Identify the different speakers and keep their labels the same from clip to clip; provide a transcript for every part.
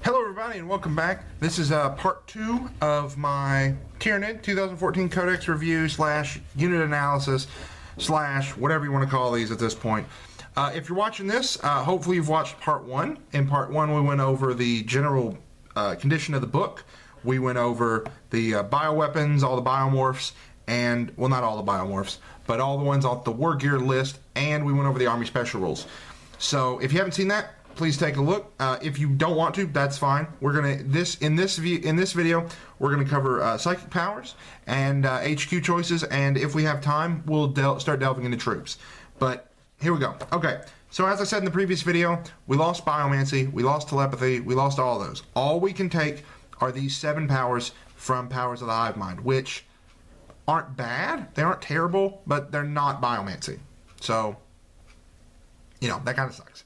Speaker 1: Hello everybody and welcome back. This is part 2 of my Tyranid 2014 Codex review slash unit analysis slash whatever you want to call these at this point. If you're watching this, hopefully you've watched part 1. In part 1 we went over the general condition of the book. We went over the bioweapons, all the biomorphs, and, well, not all the biomorphs, but all the ones off the war gear list, and we went over the army special rules. So if you haven't seen that, please take a look. If you don't want to, that's fine. We're gonna in this video we're gonna cover psychic powers and HQ choices, and if we have time, we'll start delving into troops. But here we go. Okay, so as I said in the previous video, we lost biomancy, we lost telepathy, we lost all those. All we can take are these 7 powers from Powers of the Hive Mind, which aren't bad. They aren't terrible, but they're not biomancy. So, you know, that kind of sucks.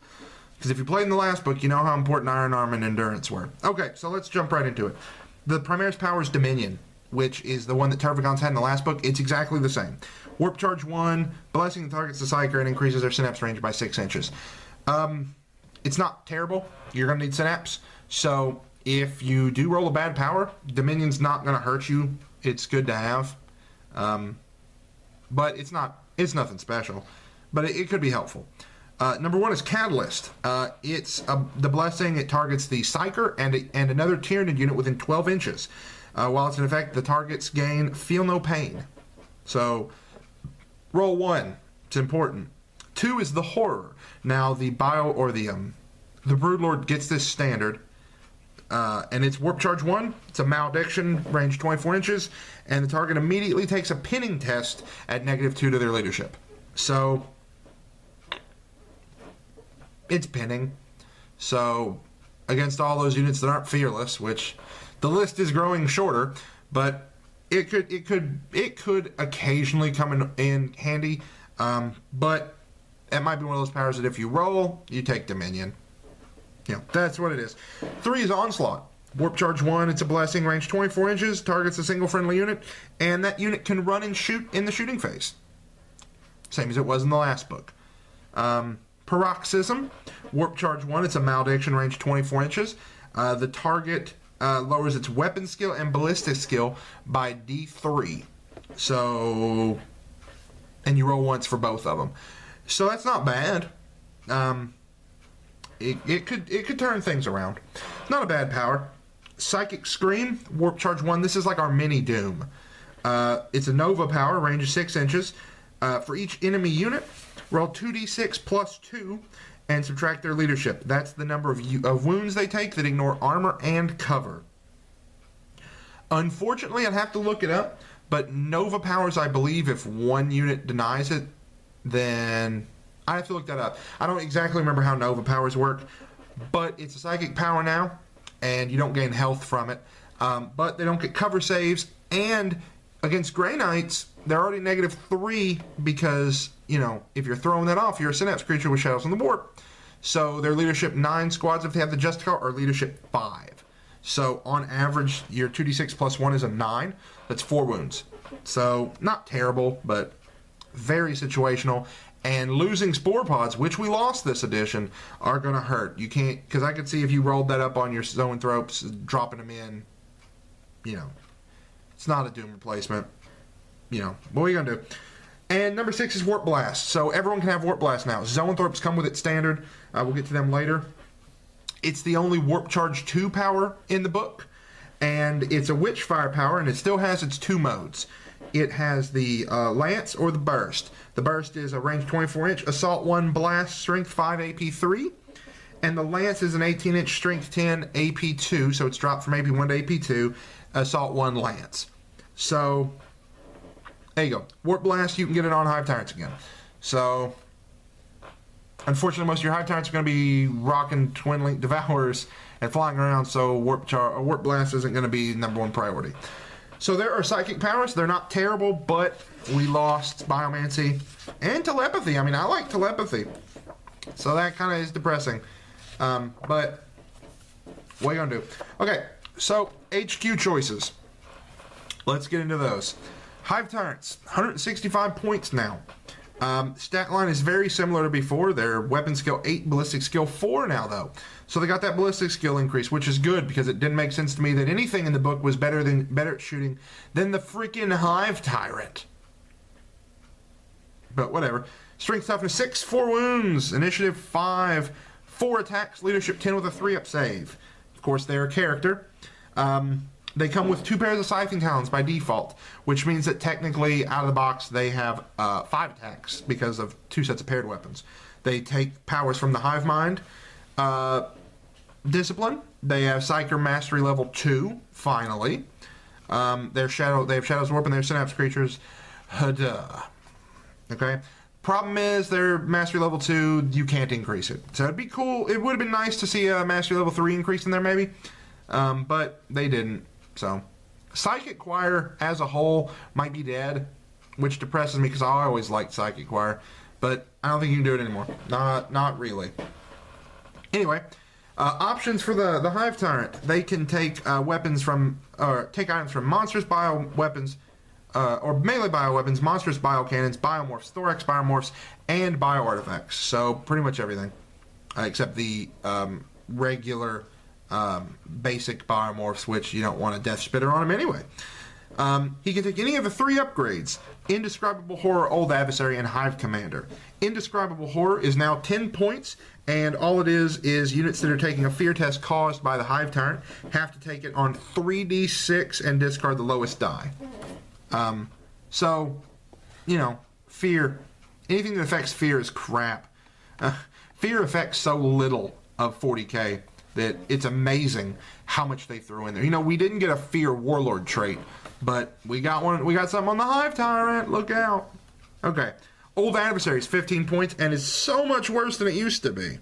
Speaker 1: Because if you played in the last book, you know how important Iron Arm and Endurance were. Okay, so let's jump right into it. The Primaris power is Dominion, which is the one that Tervagants had in the last book. It's exactly the same. Warp Charge 1, Blessing that targets the Psyker and increases their synapse range by 6 inches. It's not terrible. You're going to need synapse. So if you do roll a bad power, Dominion's not going to hurt you. It's good to have. But it's nothing special. But it could be helpful. Number 1 is Catalyst. It's the blessing. It targets the Psyker and another Tyranid unit within 12 inches. While it's in effect, the targets gain Feel No Pain. So, roll 1. It's important. 2 is the Horror. Now, the Broodlord gets this standard, and it's Warp Charge 1. It's a Malediction, range 24 inches, and the target immediately takes a pinning test at -2 to their leadership. So, it's pinning. So against all those units that aren't fearless, which the list is growing shorter, but it could occasionally come in handy. But it might be one of those powers that if you roll, you take Dominion. You know, that's what it is. 3 is Onslaught. Warp Charge 1, it's a blessing, range 24 inches, targets a single friendly unit, and that unit can run and shoot in the shooting phase. Same as it was in the last book. Paroxysm, Warp Charge 1, it's a malediction, range 24 inches. The target lowers its weapon skill and ballistic skill by D3. So, and you roll once for both of them. So that's not bad. It could turn things around. Not a bad power. Psychic Scream, Warp Charge 1, this is like our mini Doom. It's a Nova power, range of 6 inches. For each enemy unit, roll 2d6 plus 2 and subtract their leadership. That's the number of wounds they take that ignore armor and cover. Unfortunately, I'd have to look it up, but Nova powers, I believe, if one unit denies it, then I have to look that up. I don't exactly remember how Nova powers work, but it's a psychic power now, and you don't gain health from it. But they don't get cover saves, and against Grey Knights, they're already -3 because, you know, if you're throwing that off, you're a synapse creature with Shadows on the Warp. So their leadership 9 squads, if they have the Justicar, are leadership 5. So on average, your 2d6 plus 1 is a 9. That's 4 wounds. So not terrible, but very situational. And losing Spore Pods, which we lost this edition, are going to hurt. You can't, because I could see if you rolled that up on your Zoanthropes, dropping them in, you know, it's not a Doom replacement. You know, what are you going to do? And number 6 is Warp Blast. So everyone can have Warp Blast now. Zoanthropes come with it standard. We'll get to them later. It's the only Warp Charge 2 power in the book. And it's a Witchfire power, and it still has its 2 modes. It has the Lance or the Burst. The Burst is a range 24-inch, Assault 1, Blast, Strength 5, AP 3. And the Lance is an 18-inch, Strength 10, AP 2. So it's dropped from AP 1 to AP 2. Assault 1, Lance. So there you go. Warp Blast, you can get it on Hive Tyrants again. So, unfortunately, most of your Hive Tyrants are going to be rocking Twin Link Devourers and flying around, so Warp Blast isn't going to be #1 priority. So there are psychic powers. They're not terrible, but we lost Biomancy and Telepathy. I mean, I like Telepathy. So that kind of is depressing. But what are you going to do? Okay, so HQ choices. Let's get into those. Hive Tyrants, 165 points now. Stat line is very similar to before. They're weapon skill 8, ballistic skill 4 now, though. So they got that ballistic skill increase, which is good because it didn't make sense to me that anything in the book was better at shooting than the freaking Hive Tyrant. But whatever. Strength toughness 6, 4 wounds, initiative 5, 4 attacks, leadership 10 with a 3-up save. Of course, they're a character. They come with 2 pairs of scything talons by default, which means that technically, out of the box, they have 5 attacks because of 2 sets of paired weapons. They take powers from the Hive Mind discipline. They have Psyker Mastery level 2, finally. They have Shadow's Warp and they're Synapse creatures. Huda. Okay? Problem is, their Mastery level 2, you can't increase it. So it'd be cool. It would have been nice to see a Mastery level 3 increase in there, maybe. But they didn't. So, Psychic Choir as a whole might be dead, which depresses me because I always liked Psychic Choir, but I don't think you can do it anymore. Not really. Anyway, options for the Hive Tyrant. They can take weapons from, or take items from monstrous bioweapons, or melee bioweapons, monstrous biocannons, biomorphs, thorax biomorphs, and bioartifacts. So pretty much everything, except the regular basic biomorphs, which you don't want a death spitter on him anyway. He can take any of the 3 upgrades: Indescribable Horror, Old Adversary, and Hive Commander. Indescribable Horror is now 10 points, and all it is units that are taking a fear test caused by the Hive Tyrant have to take it on 3d6 and discard the lowest die. So, you know, fear, anything that affects fear is crap. Fear affects so little of 40k that it's amazing how much they threw in there. You know, we didn't get a Fear Warlord trait, but we got one. We got something on the Hive Tyrant. Look out. Okay. Old Adversary is 15 points and is so much worse than it used to be.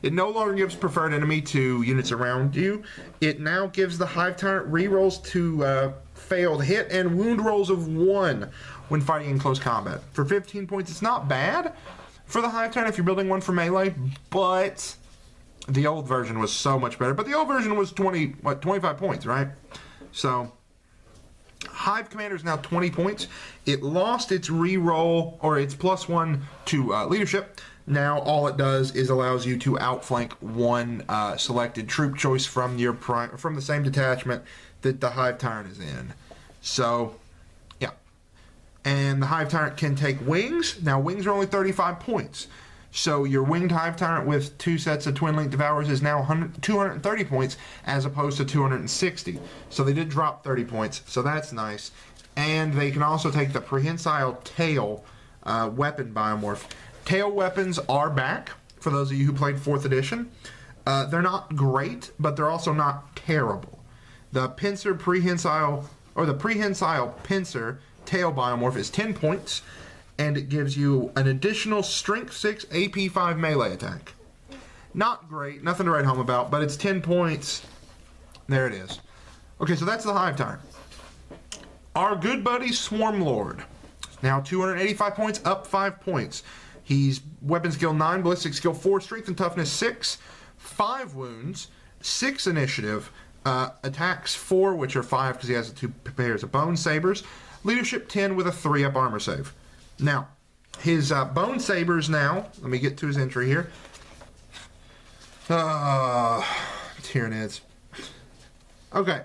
Speaker 1: It no longer gives preferred enemy to units around you. It now gives the Hive Tyrant rerolls to failed hit and wound rolls of 1 when fighting in close combat. For 15 points, it's not bad for the Hive Tyrant if you're building one for melee, but the old version was so much better. But the old version was 25 points, right? So Hive Commander is now 20 points. It lost its reroll, or its +1 to leadership. Now all it does is allows you to outflank one selected troop choice from your from the same detachment that the Hive Tyrant is in. So, yeah. And the Hive Tyrant can take wings. Now wings are only 35 points. So your winged Hive Tyrant with 2 sets of Twin Link Devourers is now 230 points as opposed to 260. So they did drop 30 points, so that's nice. And they can also take the Prehensile Tail weapon biomorph. Tail weapons are back, for those of you who played 4th edition. They're not great, but they're also not terrible. The Pincer Prehensile, or the Prehensile Pincer Tail biomorph is 10 points. And it gives you an additional Strength 6, AP 5 melee attack. Not great, nothing to write home about, but it's 10 points. There it is. Okay, so that's the Hive Tyrant. Our good buddy Swarm Lord. Now 285 points, up 5 points. He's weapon skill 9, ballistic skill 4, strength and toughness 6, 5 wounds, 6 initiative, attacks 4, which are 5 because he has the 2 pairs of bone sabers, leadership 10 with a 3-up armor save. Now, his Bone Sabers now, let me get to his entry here. Tyranids. Okay.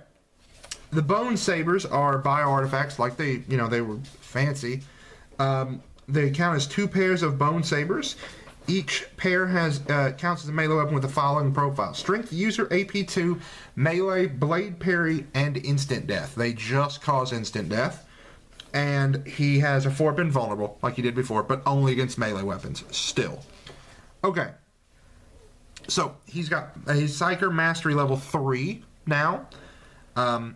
Speaker 1: The Bone Sabers are bio-artifacts, like they were fancy. They count as 2 pairs of Bone Sabers. Each pair has counts as a melee weapon with the following profile: Strength, User, AP 2, Melee, Blade Parry, and Instant Death. They just cause instant death. And he has a 4-up invulnerable, like he did before, but only against melee weapons, still. Okay. So, he's got his Psyker Mastery level 3 now.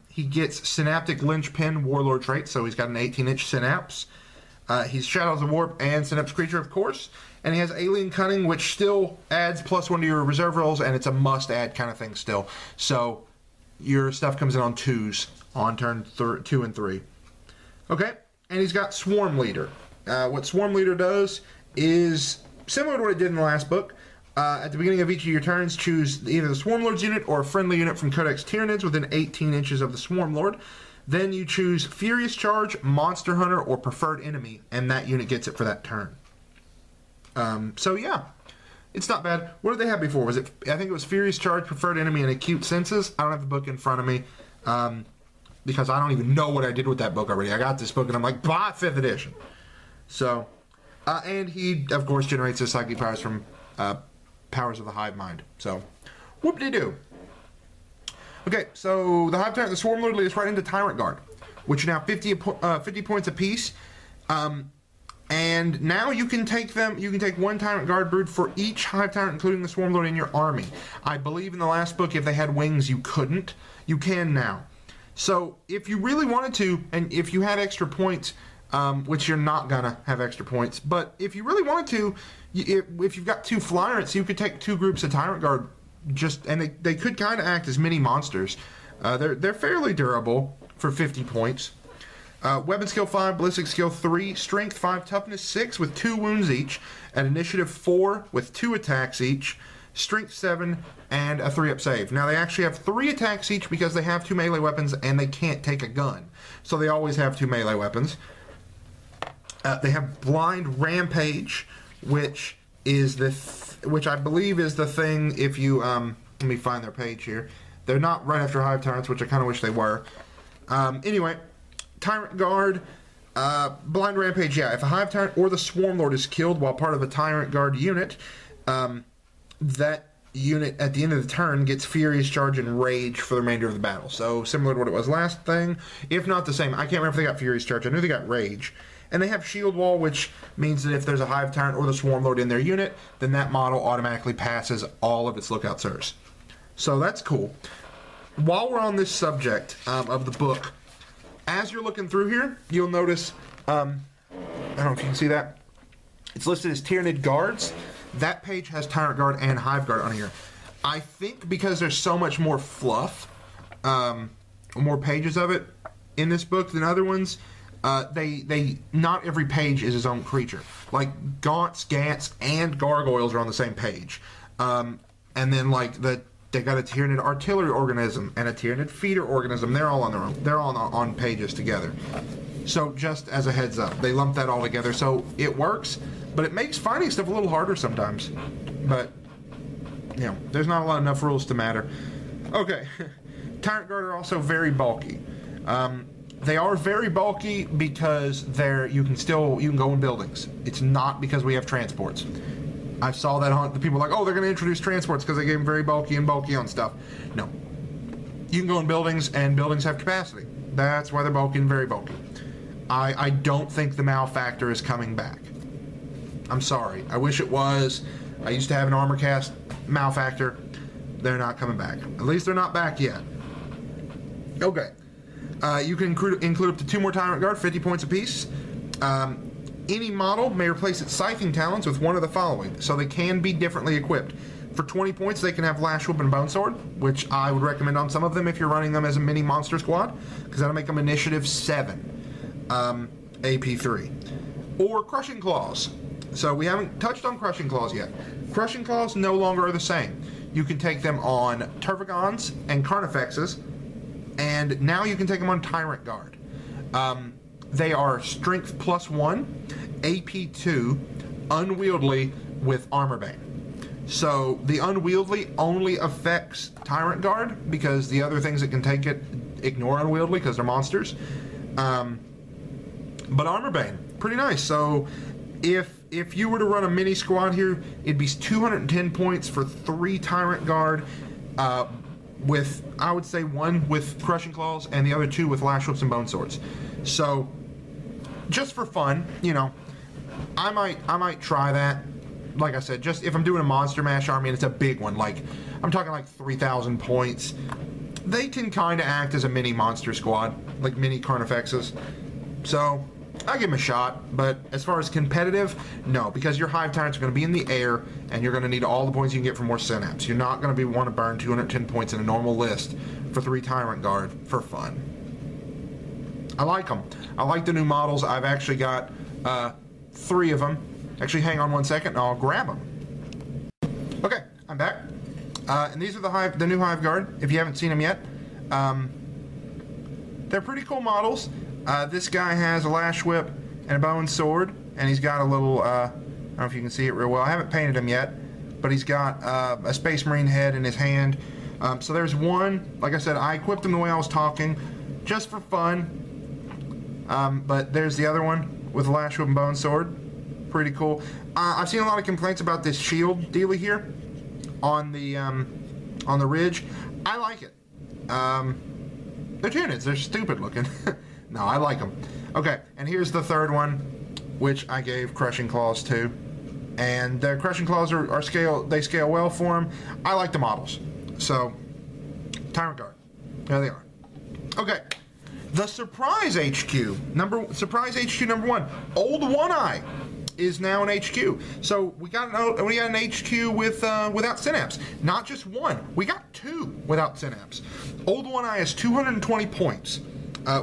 Speaker 1: He gets Synaptic Linchpin Warlord trait, so he's got an 18-inch Synapse. He's Shadows of Warp and Synapse Creature, of course. And he has Alien Cunning, which still adds +1 to your reserve rolls, and it's a must-add kind of thing still. So, your stuff comes in on 2s on turn 2 and 3. Okay, and he's got Swarm Leader. What Swarm Leader does is similar to what it did in the last book. At the beginning of each of your turns, choose either the Swarm Lord's unit or a friendly unit from Codex Tyranids within 18 inches of the Swarm Lord. Then you choose Furious Charge, Monster Hunter, or Preferred Enemy, and that unit gets it for that turn. So yeah, it's not bad. What did they have before? Was it? I think it was Furious Charge, Preferred Enemy, and Acute Senses. I don't have the book in front of me because I don't even know what I did with that book already. I got this book and I'm like, buy 5th edition. So, and he of course generates his psychic powers from powers of the Hive Mind. So, whoop-de-doo. Okay, so the Hive Tyrant, the Swarm Lord, leads right into Tyrant Guard, which are now 50 points apiece. And now you can take them. You can take 1 Tyrant Guard brood for each Hive Tyrant, including the Swarm Lord, in your army. I believe in the last book, if they had wings, you couldn't. You can now. So if you really wanted to, and if you had extra points, which you're not gonna have extra points, but if you really wanted to, if you've got 2 Flyers, you could take 2 groups of Tyrant Guard. And they could kind of act as mini monsters. They're fairly durable for 50 points. Weapon skill 5, ballistic skill 3, strength 5, toughness 6 with 2 wounds each, and initiative 4 with 2 attacks each, strength 7, and a 3-up save. Now they actually have 3 attacks each because they have 2 melee weapons and they can't take a gun. So they always have 2 melee weapons. They have blind Rampage, which is which I believe is the thing if you let me find their page here. They're not right after Hive Tyrants, which I kind of wish they were. Anyway, Tyrant Guard, blind Rampage. Yeah, if a Hive Tyrant or the Swarm Lord is killed while part of a Tyrant Guard unit, that unit at the end of the turn gets Furious Charge and Rage for the remainder of the battle. So similar to what it was last thing, if not the same. I can't remember if they got Furious Charge. I knew they got Rage. And they have Shield Wall, which means that if there's a Hive Tyrant or the Swarm Lord in their unit, then that model automatically passes all of its Lookout Sirs. So that's cool. While we're on this subject of the book, as you're looking through here, you'll notice, I don't know if you can see that, it's listed as Tyranid Guards. That page has Tyrant Guard and Hive Guard on here. I think because there's so much more fluff, more pages of it in this book than other ones, not every page is its own creature. Like Gaunts, Gants, and Gargoyles are on the same page. And then like they got a Tyranid Artillery Organism and a Tyranid Feeder Organism. They're all on their own. They're all on pages together. So just as a heads up, they lump that all together. So it works, but it makes finding stuff a little harder sometimes. But, you know, there's not enough rules to matter. Okay. Tyrant Guard are also very bulky. They are very bulky because you can go in buildings. It's not because we have transports. I saw that on the people like, oh, they're going to introduce transports because they gave them very bulky and bulky on stuff. No. You can go in buildings and buildings have capacity. That's why they're bulky and very bulky. I don't think the malfactor is coming back. I'm sorry. I wish it was. I used to have an armor cast malfactor. They're not coming back. At least they're not back yet. Okay. You can include up to 2 more Tyrant Guard, 50 points apiece. Any model may replace its Scything Talons with one of the following, so they can be differently equipped. For 20 points, they can have Lash Whip and Bone Sword, which I would recommend on some of them if you're running them as a mini monster squad, because that'll make them Initiative 7, AP3. Or Crushing Claws. So we haven't touched on Crushing Claws yet. Crushing Claws no longer are the same. You can take them on Tervagons and Carnifexes, and now you can take them on Tyrant Guard. They are Strength +1, AP2, Unwieldy with Armor Bane. So the Unwieldy only affects Tyrant Guard because the other things that can take it ignore Unwieldy because they're monsters. But Armor Bane, pretty nice. So if you were to run a mini squad here, it'd be 210 points for 3 Tyrant Guard, with, I would say, 1 with Crushing Claws and the other 2 with Lash Whips and Bone Swords. So, just for fun, you know, I might try that. Like I said, just if I'm doing a Monster Mash army and it's a big one, like, I'm talking like 3,000 points, they can kind of act as a mini monster squad, like mini Carnifexes. So, I give them a shot, but as far as competitive, no, because your Hive Tyrants are going to be in the air, and you're going to need all the points you can get for more Synapse. You're not going to want to burn 210 points in a normal list for 3 Tyrant Guard for fun. I like them. I like the new models. I've actually got 3 of them. Actually, hang on one second, and I'll grab them. Okay, I'm back. And these are the new Hive Guard, if you haven't seen them yet. They're pretty cool models. This guy has a Lash Whip and a Bone Sword, and he's got a little, I know if you can see it real well. I haven't painted him yet, but he's got a Space Marine head in his hand. So there's one. Like I said, I equipped him the way I was talking, just for fun. But there's the other one with the Lash Whip and Bone Sword. Pretty cool. I've seen a lot of complaints about this shield dealie here on the ridge. I like it. They're Tyranids. They're stupid looking. No, I like them. Okay, and here's the third one, which I gave Crushing Claws to. And their Crushing Claws are they scale well for them. I like the models. So, Tyranid Guard. There they are. Okay, the Surprise HQ. Surprise HQ number 1. Old Onei is now an HQ. So we got an HQ without Synapse. Not just one. We got 2 without Synapse. Old Onei has 220 points.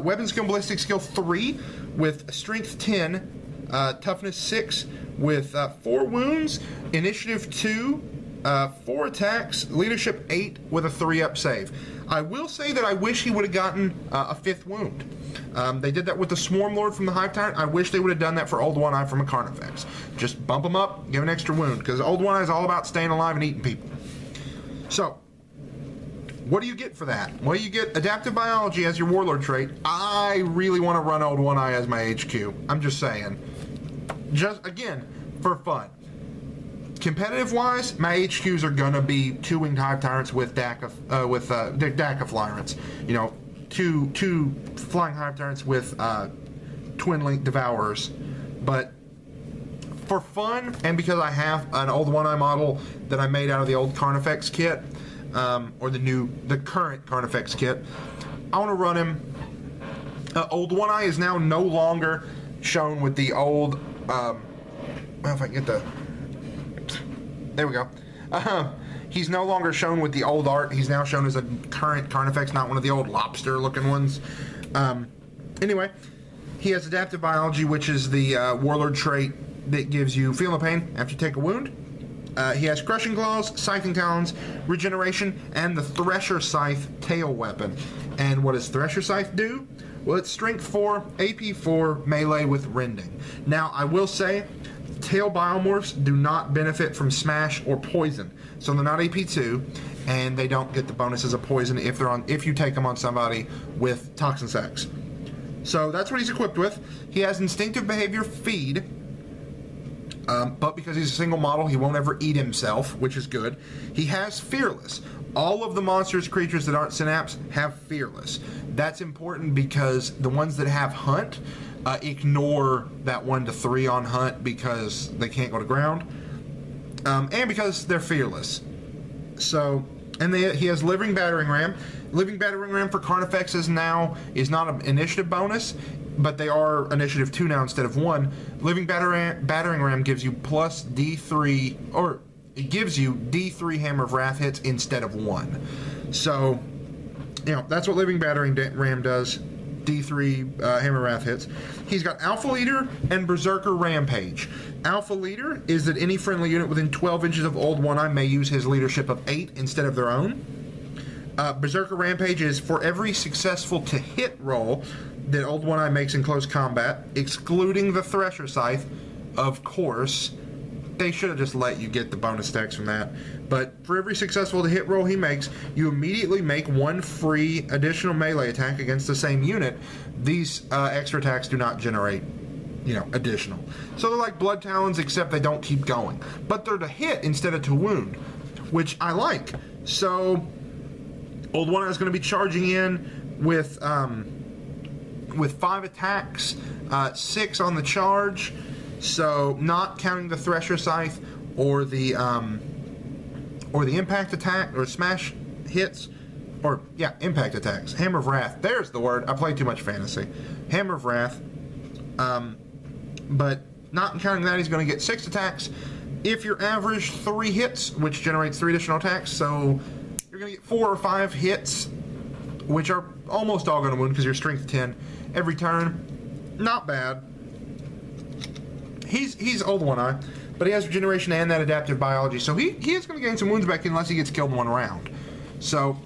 Speaker 1: Weapon skill, ballistic skill 3 with strength 10, toughness 6 with 4 wounds, initiative 2, 4 attacks, leadership 8 with a 3-up save. I will say that I wish he would have gotten a 5th wound. They did that with the Swarm Lord from the Hive Tyrant. I wish they would have done that for Old Onei from a Carnifex. Just bump him up, give an extra wound, because Old Onei is all about staying alive and eating people. So, what do you get for that? Well, you get Adaptive Biology as your Warlord trait. I really want to run Old Onei as my HQ. I'm just saying. Just, again, for fun. Competitive-wise, my HQs are gonna be 2-winged Hive Tyrants with Dakaflyrants. You know, two flying Hive Tyrants with twin-link Devourers. But for fun, and because I have an Old Onei model that I made out of the old Carnifex kit, or the current Carnifex kit, I want to run him. Old Onei is now no longer shown with the old. Well, if I can get the. There we go. He's no longer shown with the old art. He's now shown as a current Carnifex, not one of the old lobster-looking ones. Anyway, he has Adaptive Biology, which is the Warlord trait that gives you Feel No Pain after you take a wound. He has Crushing Claws, Scything Talons, Regeneration, and the Thresher Scythe tail weapon. And what does Thresher Scythe do? Well, it's Strength 4, AP 4, melee with Rending. Now, I will say, tail biomorphs do not benefit from Smash or Poison. So they're not AP 2, and they don't get the bonuses of Poison if you take them on somebody with Toxin Sacs. So that's what he's equipped with. He has Instinctive Behavior Feed. But because he's a single model, he won't ever eat himself, which is good. He has Fearless. All of the monsters, creatures that aren't Synapse have Fearless. That's important because the ones that have Hunt ignore that 1 to 3 on Hunt because they can't go to ground. And because they're Fearless. So, and he has Living Battering Ram. Living Battering Ram for Carnifex is not an initiative bonus, but they are initiative 2 now instead of 1. Living Battering Ram gives you plus D3, or it gives you D3 Hammer of Wrath hits instead of 1. So, you know, that's what Living Battering Ram does. D3 Hammer Wrath hits. He's got Alpha Leader and Berserker Rampage. Alpha Leader is that any friendly unit within 12 inches of Old Onei may use his leadership of 8 instead of their own. Berserker Rampage is for every successful to hit roll that Old Onei makes in close combat, excluding the Thresher Scythe, of course. They should have just let you get the bonus stacks from that. But for every successful to hit roll he makes, you immediately make 1 free additional melee attack against the same unit. These extra attacks do not generate, you know, additional. So they're like Blood Talons, except they don't keep going. But they're to hit instead of to wound, which I like. So Old Onei is going to be charging in with 5 attacks, 6 on the charge. So not counting the Thresher Scythe or the impact attack or smash hits, or yeah, impact attacks. Hammer of Wrath. There's the word. I play too much fantasy. Hammer of Wrath. But not counting that, he's going to get 6 attacks. If you're average 3 hits, which generates 3 additional attacks, so you're going to get 4 or 5 hits, which are almost all going to wound because you're strength 10 every turn. Not bad. He's Old Onei, but he has regeneration and that adaptive biology, so he is going to gain some wounds back unless he gets killed in 1 round. So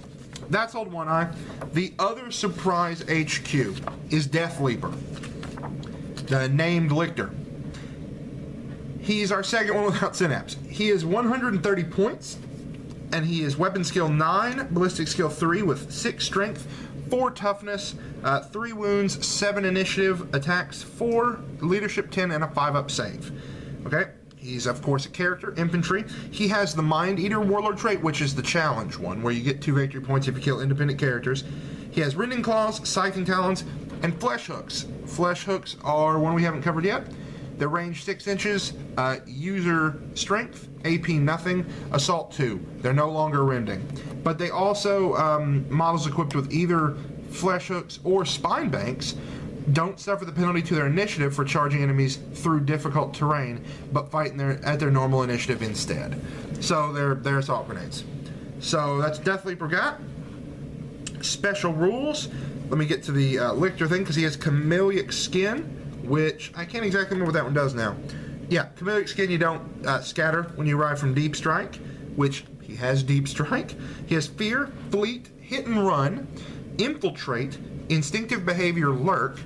Speaker 1: that's Old Onei. The other surprise HQ is Death Leaper, the named Lictor. He's our second one without Synapse. He is 130 points, and he is weapon skill 9, ballistic skill 3 with 6 strength, 4 toughness, 3 wounds, 7 initiative, attacks 4, leadership 10, and a 5-up save. Okay? He's, of course, a character, infantry. He has the Mind Eater Warlord trait, which is the challenge one, where you get 2 victory points if you kill independent characters. He has Rending Claws, Scything Talons, and Flesh Hooks. Flesh Hooks are one we haven't covered yet. They're range 6 inches, user strength, AP nothing, assault 2. They're no longer rending. But they also, models equipped with either Flesh Hooks or Spine Banks don't suffer the penalty to their initiative for charging enemies through difficult terrain, but fight at their normal initiative instead. So they're assault grenades. So that's definitely forgot. Special rules. Let me get to the Lictor thing, because he has Chameleon Skin, which I can't exactly remember what that one does now. Yeah, Chameleon Skin, you don't scatter when you arrive from Deep Strike, which he has Deep Strike. He has Fear, Fleet, Hit and Run, Infiltrate, Instinctive Behavior, Lurk,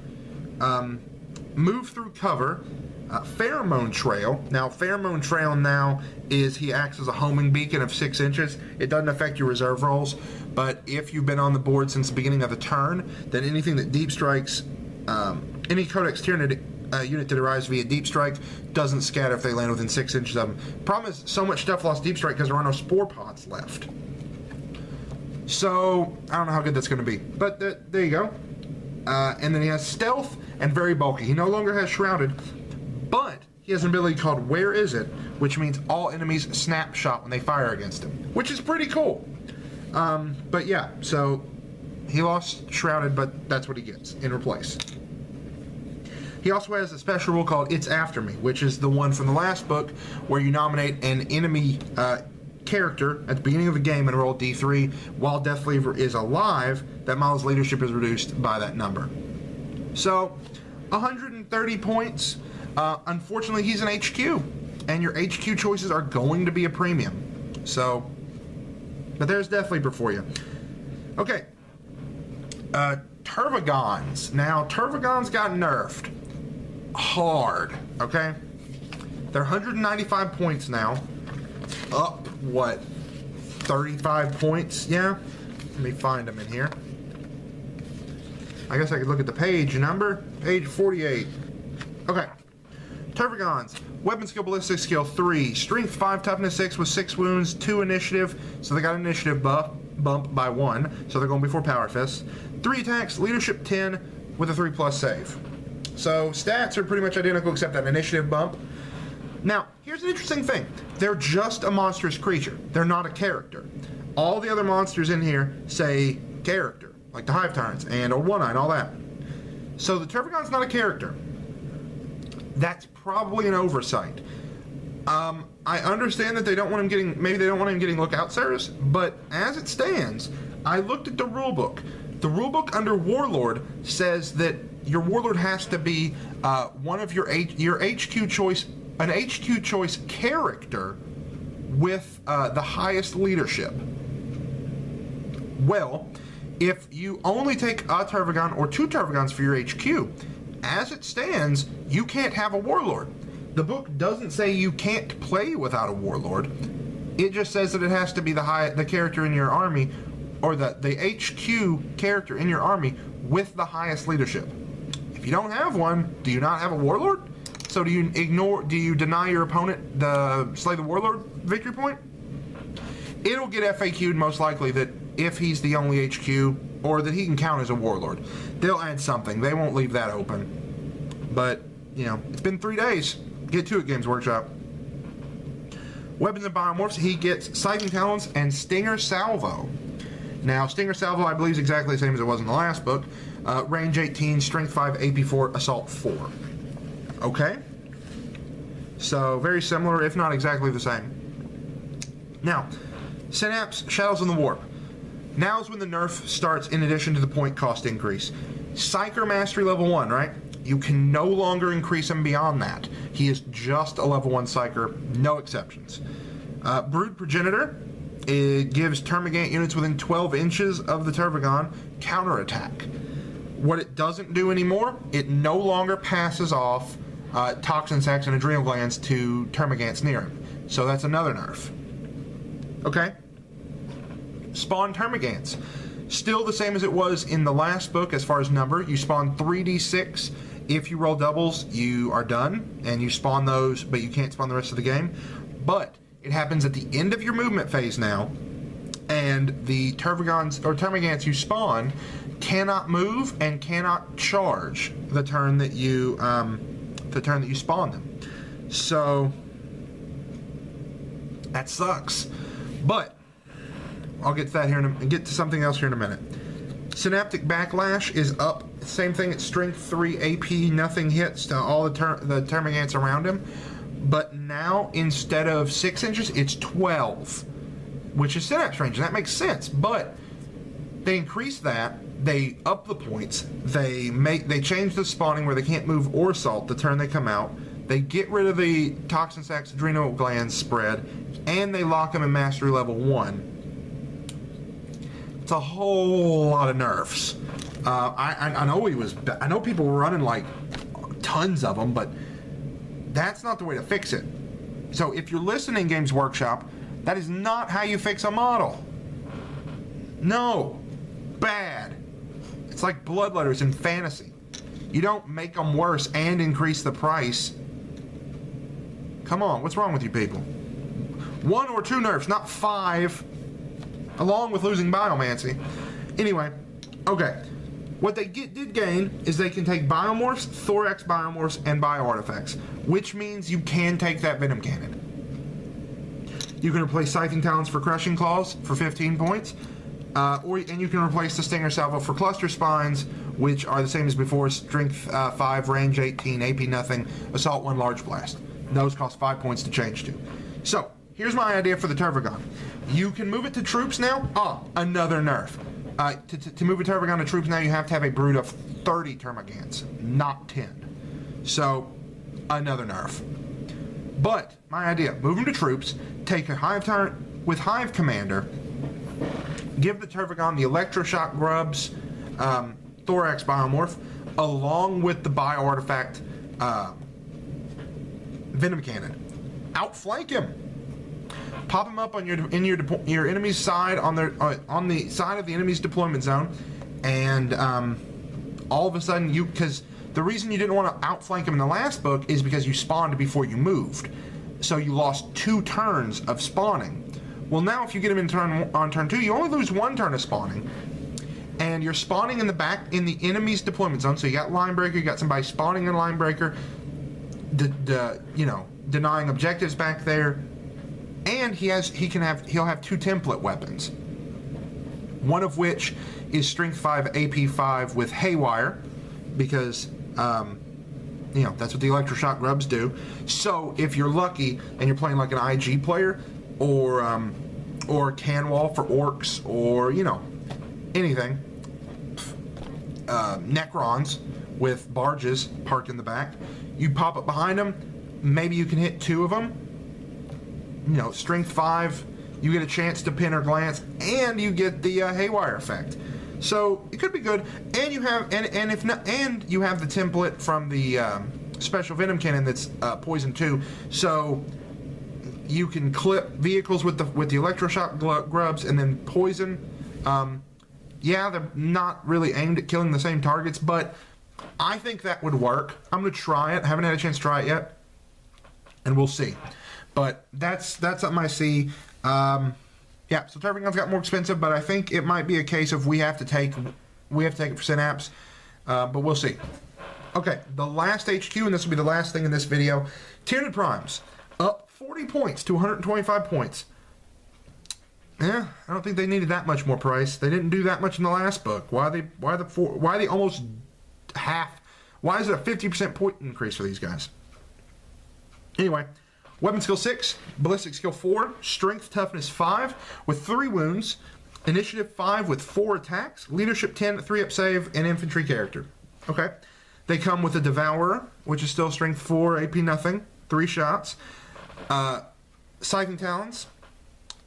Speaker 1: Move Through Cover, Pheromone Trail. Now, Pheromone Trail now is he acts as a homing beacon of 6 inches. It doesn't affect your reserve rolls, but if you've been on the board since the beginning of the turn, then anything that Deep Strikes, any Codex Tyranid unit that arrives via Deep Strike doesn't scatter if they land within 6 inches of them. Problem is, so much stuff lost Deep Strike because there are no Spore Pods left. So, I don't know how good that's going to be. But there you go. And then he has Stealth and Very Bulky. He no longer has Shrouded, but he has an ability called Where Is It, which means all enemies snapshot when they fire against him, which is pretty cool. But yeah, so he lost Shrouded, but that's what he gets in replace. He also has a special rule called It's After Me, which is the one from the last book where you nominate an enemy character at the beginning of the game and roll D3. While Death Lever is alive, that model's leadership is reduced by that number. So, 130 points. Unfortunately, he's an HQ, and your HQ choices are going to be a premium. So, but there's Death Lever for you. Okay. Tervagons. Now, Tervagons got nerfed hard, okay? They're 195 points now. Up, what, 35 points? Yeah? Let me find them in here. I guess I could look at the page number. Page 48. Okay. Tervagons. Weapon skill, ballistic skill 3. Strength 5, toughness 6 with 6 wounds, 2 initiative. So they got initiative bump by 1. So they're going before Power Fists. 3 attacks, leadership 10 with a 3+ save. So stats are pretty much identical except that initiative bump. Now, here's an interesting thing. They're just a monstrous creature. They're not a character. All the other monsters in here say character, like the Hive Tyrants and Old One-Eye and all that. So the Tervagon's not a character. That's probably an oversight. I understand that they don't want him getting, maybe they don't want him getting lookout Sabers, but as it stands, I looked at the rulebook. The rulebook under Warlord says that your Warlord has to be one of your HQ choice, an HQ choice character with the highest leadership. Well, if you only take a Tervagon or 2 Tervagons for your HQ, as it stands, you can't have a Warlord. The book doesn't say you can't play without a Warlord. It just says that it has to be the character in your army, or the HQ character in your army with the highest leadership. If you don't have one, do you not have a Warlord? So do you deny your opponent the Slay the Warlord victory point? It'll get FAQ'd most likely that if he's the only HQ, or that he can count as a Warlord. They'll add something. They won't leave that open. But, you know, it's been 3 days. Get to it, Games Workshop. Weapons and Biomorphs, he gets Scything Talons and Stinger Salvo. Now, Stinger Salvo, I believe, is exactly the same as it was in the last book. Range 18, Strength 5, AP 4, Assault 4. Okay? So, very similar, if not exactly the same. Now, Synapse, Shadows in the Warp. Now's when the nerf starts in addition to the point cost increase. Psyker Mastery level 1, right? You can no longer increase him beyond that. He is just a level 1 Psyker, no exceptions. Brood Progenitor, it gives Termagant units within 12 inches of the Tervagon counterattack. What it doesn't do anymore, it no longer passes off toxin sacs and adrenal glands to termagants near him. So that's another nerf. Okay? Spawn termagants. Still the same as it was in the last book as far as number. You spawn 3d6. If you roll doubles, you are done, and you spawn those, but you can't spawn the rest of the game. But it happens at the end of your movement phase now, and the termagants you spawn cannot move and cannot charge the turn that you spawn them. So that sucks. But I'll get to that here and get to something else here in a minute. Synaptic Backlash is up. Same thing at strength 3 AP, nothing hits to all the termagants around him. But now instead of 6 inches, it's 12, which is synapse range. And that makes sense. But they increase that. They up the points. They change the spawning where they can't move or assault the turn they come out. They get rid of the toxin sacs, adrenal glands spread, and they lock them in mastery level 1. It's a whole lot of nerfs. I know people were running like tons of them, but that's not the way to fix it. So if you're listening, Games Workshop, that is not how you fix a model. No, bad. It's like bloodletters in fantasy. You don't make them worse and increase the price. Come on, what's wrong with you people? 1 or 2 nerfs, not 5. Along with losing Biomancy. Anyway, okay. What they did gain is they can take Biomorphs, Thorax Biomorphs, and Bio-Artifacts, which means you can take that Venom Cannon. You can replace Scything Talons for Crushing Claws for 15 points, and you can replace the Stinger Salvo for Cluster Spines, which are the same as before, Strength 5, Range 18, AP nothing, Assault 1, Large Blast. Those cost 5 points to change to. So, here's my idea for the Tervagon. You can move it to troops now. Another nerf. To move a Tervagon to troops now, you have to have a brood of 30 Termagants, not 10. So, another nerf. But, my idea, move them to troops, take a Hive turn with Hive Commander, give the Tervagon the Electroshock Grubs, Thorax Biomorph, along with the Bio-Artifact Venom Cannon. Outflank him. Pop them up on your enemy's side on the side of the enemy's deployment zone, and all of a sudden because the reason you didn't want to outflank him in the last book is because you spawned before you moved, so you lost 2 turns of spawning. Well, now if you get him on turn 2, you only lose 1 turn of spawning, and you're spawning in the enemy's deployment zone. So you got line breaker, you got somebody spawning in line breaker, denying objectives back there. And he'll have 2 template weapons. One of which is Strength 5, AP 5 with Haywire, because that's what the Electroshock Grubs do. So if you're lucky and you're playing like an IG player, or Canwall for orcs, or anything, Necrons with barges parked in the back, you pop up behind them. Maybe you can hit 2 of them. Strength 5, you get a chance to pin or glance, and you get the Haywire effect. So it could be good, and you have you have the template from the special Venom Cannon that's poison 2. So you can clip vehicles with the Electroshock Grubs and then poison. Yeah, they're not really aimed at killing the same targets, but I think that would work. I'm gonna try it. I haven't had a chance to try it yet, and we'll see. But that's something I see. Yeah, so Tervagon's got more expensive, but I think it might be a case of we have to take it for Synapse, but we'll see. Okay, the last HQ, and this will be the last thing in this video. Tyranid Primes up 40 points to 125 points. Yeah, I don't think they needed that much more price. They didn't do that much in the last book. Why are they almost half? Why is it a 50% point increase for these guys? Anyway. Weapon skill 6, ballistic skill 4, strength toughness 5 with 3 wounds, initiative 5 with 4 attacks, leadership 10, 3-up save, and infantry character. Okay. They come with a Devourer, which is still strength 4, AP nothing, 3 shots, Scything Talons,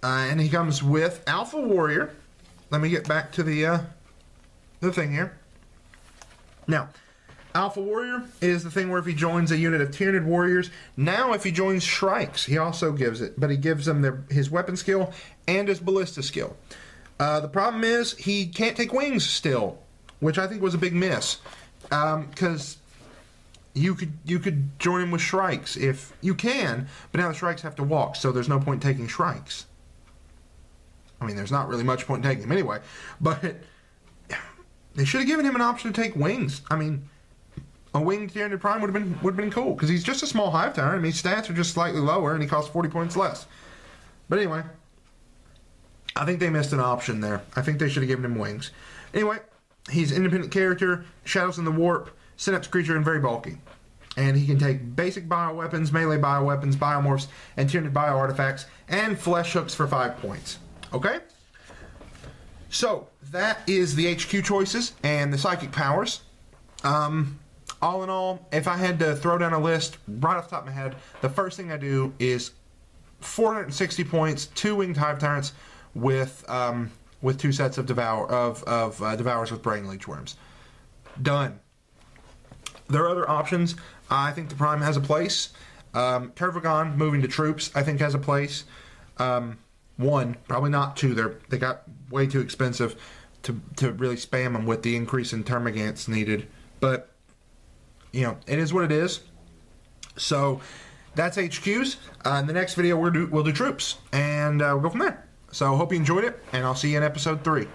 Speaker 1: and he comes with Alpha Warrior. Let me get back to the thing here. Now, Alpha Warrior is the thing where if he joins a unit of Tyranid Warriors, now if he joins Shrikes, he also gives it, but he gives them his weapon skill and his ballista skill. The problem is he can't take wings still, which I think was a big miss, because you could join him with Shrikes if you can, but now the Shrikes have to walk, so there's no point taking Shrikes. I mean, there's not really much point in taking him anyway, but they should have given him an option to take wings. I mean, a winged Tyranid Prime would have been cool, because he's just a small Hive Tyrant. I mean, his stats are just slightly lower, and he costs 40 points less. But anyway, I think they missed an option there. I think they should have given him wings. Anyway, he's an independent character, Shadows in the Warp, synaptic creature, and very bulky. And he can take basic bioweapons, melee bioweapons, biomorphs, and Tyranid bio-artifacts, and flesh hooks for 5 points. Okay? So, that is the HQ choices and the psychic powers. All in all, if I had to throw down a list right off the top of my head, the first thing I do is 460 points, 2 winged Hive Tyrants with 2 sets of Devourers with Brain Leech Worms. Done. There are other options. I think the Prime has a place. Tervagon moving to troops, I think, has a place. 1, probably not 2. They got way too expensive to really spam them with the increase in Termagants needed. But, you know, it is what it is. So, that's HQs. In the next video, we'll do troops. And we'll go from there. So, hope you enjoyed it, and I'll see you in episode 3.